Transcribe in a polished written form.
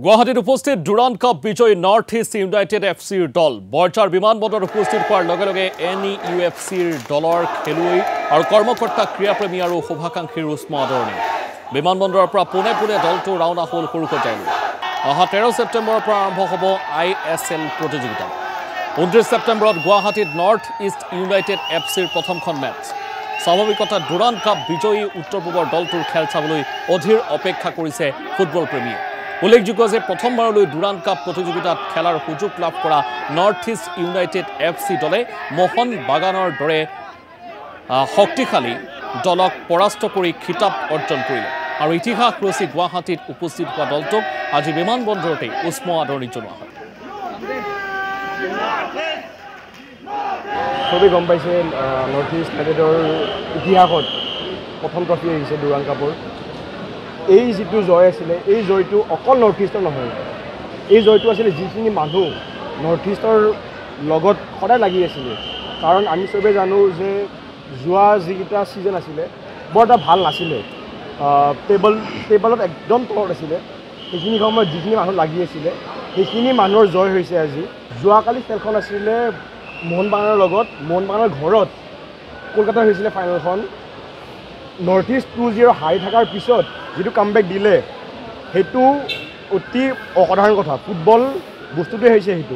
গুৱাহাটীত উপস্থিত Durand cup বিজয়ী নৰ্থ ইষ্ট ইউনাইটেড এফচিৰ দল বৰঝাৰ বিমানবন্দৰত উপস্থিত হোৱাৰ লগে লগে NEUFCৰ দলৰ খেলুৱৈ আৰু কৰ্মকৰ্তা ক্ৰীড়াপ্ৰেমী আৰু শুভাকাংক্ষীৰ উষ্ম আদৰণি বিমানবন্দৰৰ পৰা পোনে পোনে দলটো ৰাওনা হ'ল সৰুকটাইলৈ অহা 13 ছেপ্টেম্বৰৰ পৰা আৰম্ভ হ'ব ISL প্ৰতিযোগিতা 29 ছেপ্টেম্বৰত গুৱাহাটীত নৰ্থ ইষ্ট ইউনাইটেড এফচিৰ প্ৰথমখন মেচ স্বাভাৱিকতা ডুৰাণ্ড কাপ বিজয়ী উত্তৰ পূবৰ দলটোৰ খেল চাবলৈ অধীৰ অপেক্ষা কৰিছে ফুটবল প্ৰেমীয়ে উল্লেখযোগ্য যে প্ৰথমবাৰলৈ ডুৰাণ্ড কাপ প্ৰতিযোগিতাত খেলাৰ সুযোগ লাভ কৰা নৰ্থ ইষ্ট ইউনাইটেড এফচি দলে মোহন বাগানৰ দৰে শক্তিশালী দলক পৰাস্ত কৰি খিতাপ অৰ্জন কৰিলে আৰু ইতিহাস ৰচি গুৱাহাটীত উপস্থিত হোৱা দলটোক আজি বিমানবন্দৰতে উষ্ম আদৰণি জনোৱা হয় সবেই গম পাইছে নৰ্থ ইষ্ট ইউনাইটেডৰ ইতিহাসত প্ৰথম ট্ৰফি আহিছে ডুৰাণ্ড কাপৰ এই যিটো জয় আছিলে এই জয়টো অকল নৰ্থ ইষ্টৰ নহয় এই জয়টো আছিলে যিখিনি মানুহ নৰ্থ ইষ্টৰ লগত সদায় লাগি আছিলে কাৰণ আমি চবেই জানো যে যোৱা যিকেইটা ছিজন আছিলে বৰ এটা ভাল নাছিলে টেবলত একদম তলত আছিলে সেইখিনি সময়ত যিখিনি মানুহ লাগি আছিলে সেইখিনি মানুহৰ জয় হৈছে আজি যোৱাকালি খেলখন আছিলে মোহন বাগানৰ লগত মোহন বাগানৰ ঘৰত কলকাতাত হৈছিলে ফাইনেলখন নৰ্থ ইষ্ট 2-0 হাৰি থকাৰ পিছত যিটো কামবেক দিলে সেইটো অতি অসাধাৰণ কথা ফুটবল বস্তুটোৱে হৈছে সেইটো